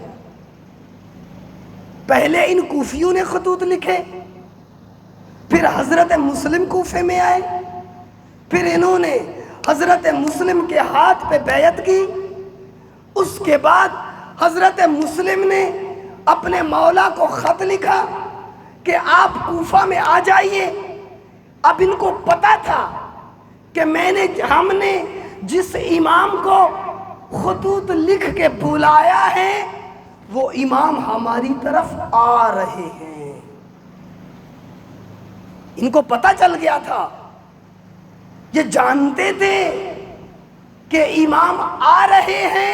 پہلے ان کوفیوں نے خطوط لکھے، پھر حضرت مسلم کوفے میں آئے، پھر انہوں نے حضرت مسلم کے ہاتھ پہ بیعت کی۔ اس کے بعد حضرت مسلم نے اپنے مولا کو خط لکھا کہ آپ کوفہ میں آ جائیے۔ اب ان کو پتا تھا کہ ہم نے جس امام کو خطوط لکھ کے بلایا ہے وہ امام ہماری طرف آ رہے ہیں۔ ان کو پتا چل گیا تھا، یہ جانتے تھے کہ امام آ رہے ہیں،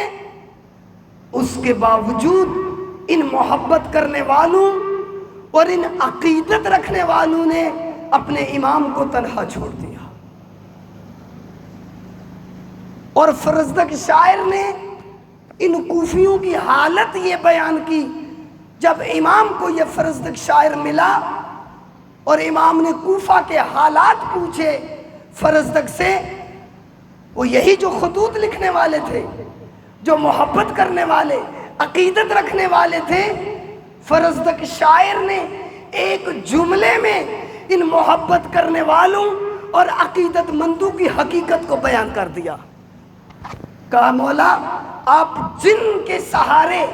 اس کے باوجود ان محبت کرنے والوں اور ان عقیدت رکھنے والوں نے اپنے امام کو تنہا چھوڑ دیا۔ اور فرزدق شاعر نے ان کوفیوں کی حالت یہ بیان کی، جب امام کو یہ فرزدق شاعر ملا اور امام نے کوفہ کے حالات پوچھے فرزدق سے، وہ یہی جو خطوط لکھنے والے تھے، جو محبت کرنے والے، عقیدت رکھنے والے تھے، فرزدق شاعر نے ایک جملے میں ان محبت کرنے والوں اور عقیدت مندوں کی حقیقت کو بیان کر دیا۔ کہا مولا آپ جن کے سہارے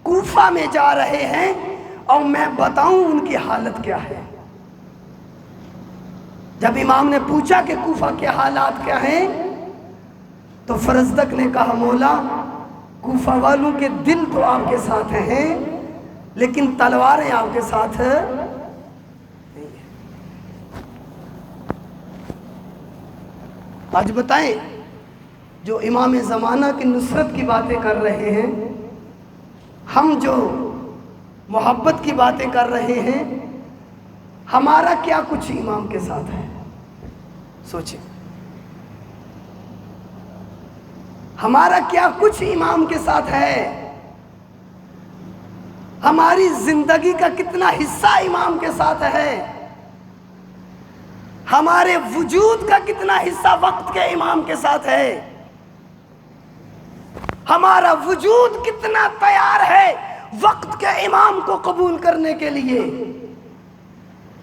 کوفہ میں جا رہے ہیں اور میں بتاؤں ان کی حالت کیا ہے۔ جب امام نے پوچھا کہ کوفہ کے حالات کیا ہیں تو فرزدق نے کہا مولا کوفہ والوں کے دل تو آپ کے ساتھ ہیں لیکن تلواریں آپ کے ساتھ نہیں ہیں۔ آج بتائیں جو امام زمانہ کی نصرت کی باتیں کر رہے ہیں، ہم جو محبت کی باتیں کر رہے ہیں، ہمارا کیا کچھ امام کے ساتھ ہے؟ سوچیں، ہمارا کیا کچھ امام کے ساتھ ہے؟ ہماری زندگی کا کتنا حصہ امام کے ساتھ ہے؟ ہمارے وجود کا کتنا حصہ وقت کے امام کے ساتھ ہے؟ ہمارا وجود کتنا تیار ہے وقت کے امام کو قبول کرنے کے لیے؟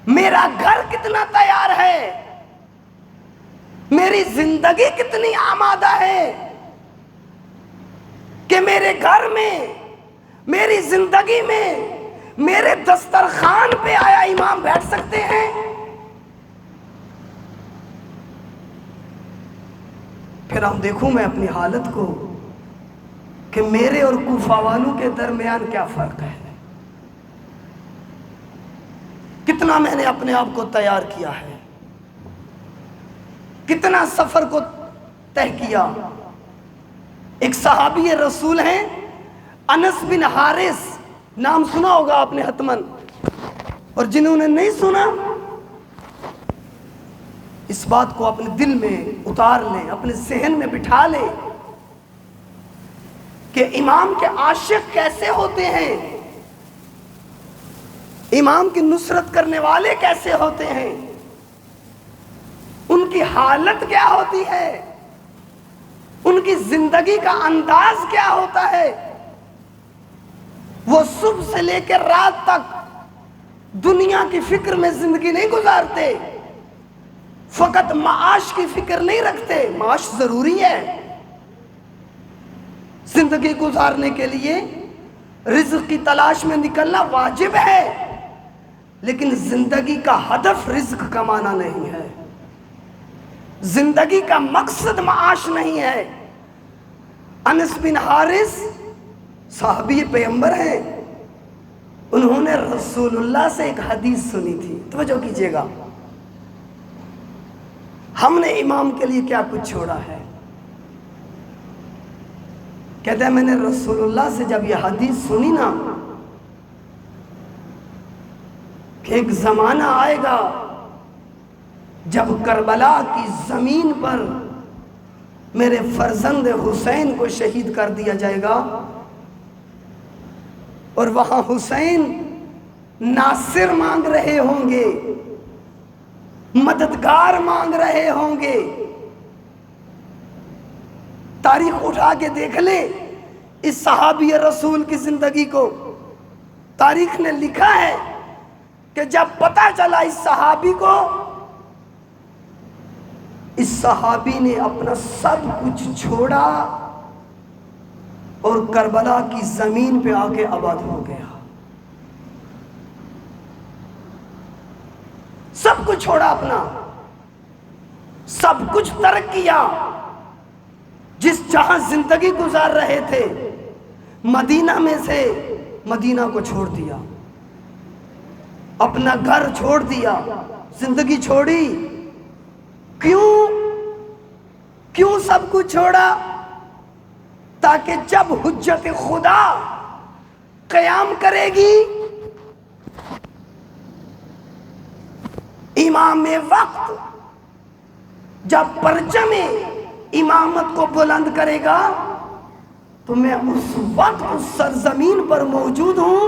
میرا گھر کتنا تیار ہے؟ میری زندگی کتنی آمادہ ہے کہ میرے گھر میں، میری زندگی میں، میرے دسترخوان پہ آیا امام بیٹھ سکتے ہیں؟ پھر ہم دیکھوں میں اپنی حالت کو کہ میرے اور کوفہ والوں کے درمیان کیا فرق ہے، کتنا میں نے اپنے آپ کو تیار کیا ہے، کتنا سفر کو طے کیا۔ ایک صحابی رسول ہیں انس بن حارث، نام سنا ہوگا آپ نے حتمن، اور جنہوں نے نہیں سنا اس بات کو اپنے دل میں اتار لیں، اپنے ذہن میں بٹھا لیں کہ امام کے عاشق کیسے ہوتے ہیں، امام کی نصرت کرنے والے کیسے ہوتے ہیں، ان کی حالت کیا ہوتی ہے، ان کی زندگی کا انداز کیا ہوتا ہے۔ وہ صبح سے لے کر رات تک دنیا کی فکر میں زندگی نہیں گزارتے، فقط معاش کی فکر نہیں رکھتے، معاش ضروری ہے، زندگی گزارنے کے لیے رزق کی تلاش میں نکلنا واجب ہے، لیکن زندگی کا ہدف رزق کمانا نہیں ہے، زندگی کا مقصد معاش نہیں ہے۔ انس بن حارث صحابی پیغمبر ہیں، انہوں نے رسول اللہ سے ایک حدیث سنی تھی، توجہ کیجئے گا، ہم نے امام کے لیے کیا کچھ چھوڑا ہے۔ کہتے ہیں میں نے رسول اللہ سے جب یہ حدیث سنی نا کہ ایک زمانہ آئے گا جب کربلا کی زمین پر میرے فرزند حسین کو شہید کر دیا جائے گا، اور وہاں حسین ناصر مانگ رہے ہوں گے، مددگار مانگ رہے ہوں گے۔ تاریخ اٹھا کے دیکھ لیں اس صحابی رسول کی زندگی کو، تاریخ نے لکھا ہے کہ جب پتہ چلا اس صحابی کو، اس صحابی نے اپنا سب کچھ چھوڑا اور کربلا کی زمین پہ آ کے آباد ہو گیا، سب کچھ چھوڑا، اپنا سب کچھ ترک کیا، جس جہاں زندگی گزار رہے تھے مدینہ میں سے مدینہ کو چھوڑ دیا، اپنا گھر چھوڑ دیا، زندگی چھوڑی۔ کیوں سب کچھ چھوڑا؟ تاکہ جب حجت خدا قیام کرے گی، امام وقت جب پرچم امامت کو بلند کرے گا تو میں اس وقت اس سرزمین پر موجود ہوں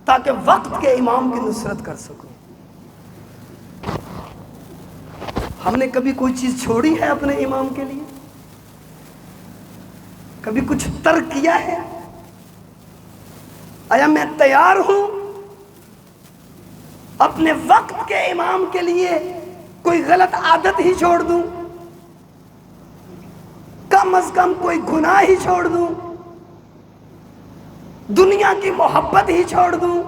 تاکہ وقت کے امام کی نصرت کر سکوں۔ ہم نے کبھی کوئی چیز چھوڑی ہے اپنے امام کے لیے؟ کبھی کچھ ترک کیا ہے؟ آیا میں تیار ہوں اپنے وقت کے امام کے لیے کوئی غلط عادت ہی چھوڑ دوں، کم از کم کوئی گناہ ہی چھوڑ دوں، دنیا کی محبت ہی چھوڑ دوں؟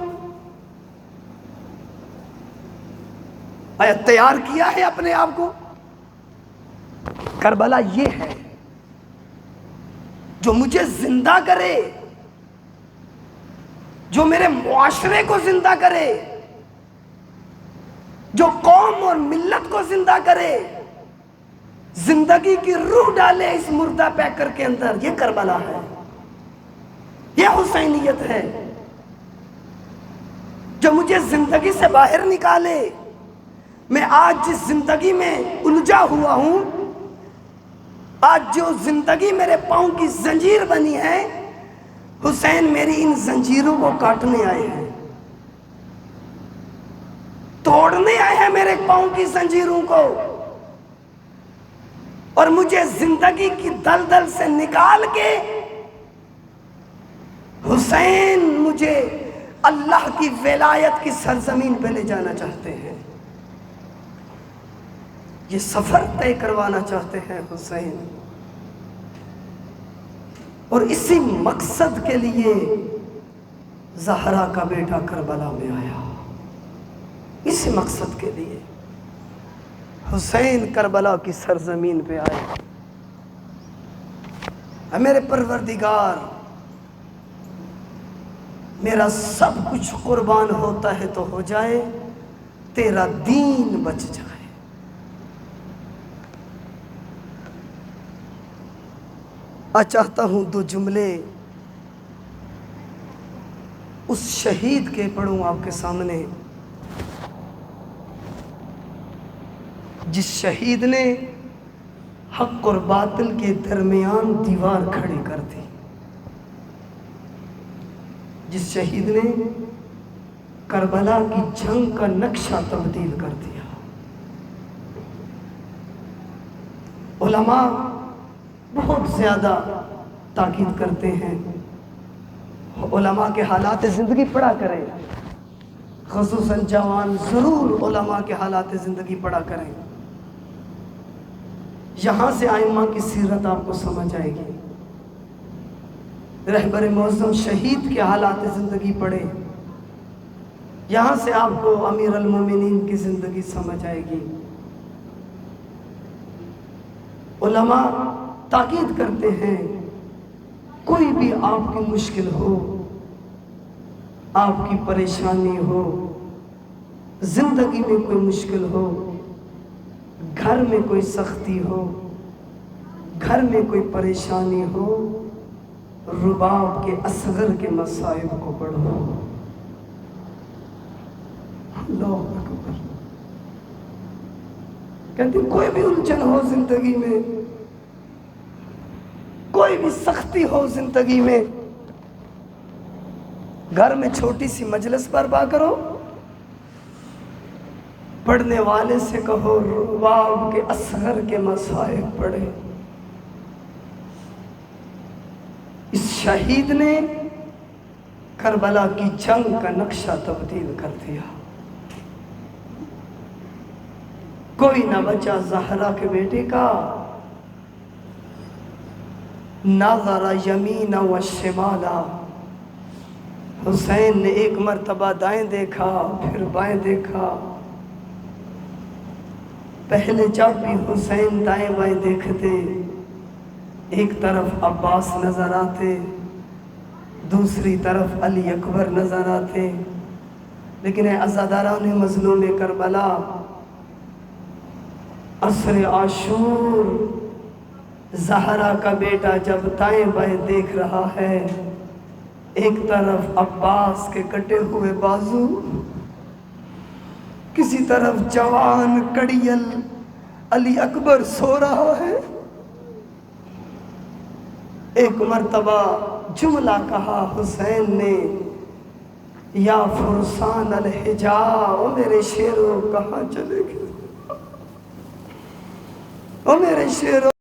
آیا تیار کیا ہے اپنے آپ کو؟ کربلا یہ ہے جو مجھے زندہ کرے، جو میرے معاشرے کو زندہ کرے، جو قوم اور ملت کو زندہ کرے، زندگی کی روح ڈالے اس مردہ پیکر کے اندر، یہ کربلا ہے، یہ حسینیت ہے، جو مجھے زندگی سے باہر نکالے۔ میں آج جس زندگی میں الجھا ہوا ہوں، آج جو زندگی میرے پاؤں کی زنجیر بنی ہے، حسین میری ان زنجیروں کو کاٹنے آئے ہیں، توڑنے آئے ہیں میرے پاؤں کی زنجیروں کو، اور مجھے زندگی کی دلدل سے نکال کے حسین مجھے اللہ کی ولایت کی سرزمین پہ لے جانا چاہتے ہیں، یہ سفر طے کروانا چاہتے ہیں حسین، اور اسی مقصد کے لیے زہرا کا بیٹا کربلا میں آیا، اسی مقصد کے لیے حسین کربلا کی سرزمین پہ آئے۔ اے میرے پروردگار، میرا سب کچھ قربان ہوتا ہے تو ہو جائے، تیرا دین بچ جائے۔ چاہتا ہوں دو جملے اس شہید کے پڑھوں آپ کے سامنے، جس شہید نے حق اور باطل کے درمیان دیوار کھڑی کر دی، جس شہید نے کربلا کی جنگ کا نقشہ تبدیل کر دیا۔ علماء بہت زیادہ تاکید کرتے ہیں، علماء کے حالات زندگی پڑھا کریں، خصوصاً جوان ضرور علماء کے حالات زندگی پڑھا کریں، یہاں سے ائمہ کی سیرت آپ کو سمجھ آئے گی۔ رہبر معظم شہید کے حالات زندگی پڑھیں، یہاں سے آپ کو امیر المومنین کی زندگی سمجھ آئے گی۔ علماء تاکید کرتے ہیں، کوئی بھی آپ کی مشکل ہو، آپ کی پریشانی ہو، زندگی میں کوئی مشکل ہو، گھر میں کوئی سختی ہو، گھر میں کوئی پریشانی ہو، رباب کے اصغر کے مصائب کو پڑھو۔ اللہ اکبر۔ کہتے ہیں کوئی بھی الجھن ہو زندگی میں، کوئی بھی سختی ہو زندگی میں، گھر میں چھوٹی سی مجلس برپا کرو، پڑھنے والے سے کہو رباب کے اصغر کے مصائب پڑھے۔ اس شہید نے کربلا کی جنگ کا نقشہ تبدیل کر دیا۔ کوئی نہ بچا زہرا کے بیٹے کا، نظر یمین و شمالا۔ حسین نے ایک مرتبہ دائیں دیکھا، پھر بائیں دیکھا۔ پہلے جب بھی حسین دائیں بائیں دیکھتے، ایک طرف عباس نظر آتے، دوسری طرف علی اکبر نظر آتے۔ لیکن اے عزاداران مظلوم کربلا، عصر عاشور زہرا کا بیٹا جب دائیں بائیں دیکھ رہا ہے، ایک طرف عباس کے کٹے ہوئے بازو، کسی طرف جوان کڑیل علی اکبر سو رہا ہے۔ ایک مرتبہ جملہ کہا حسین نے، یا فرسان الحجا، او میرے شیرو کہاں چلے گئے، او میرے شیرو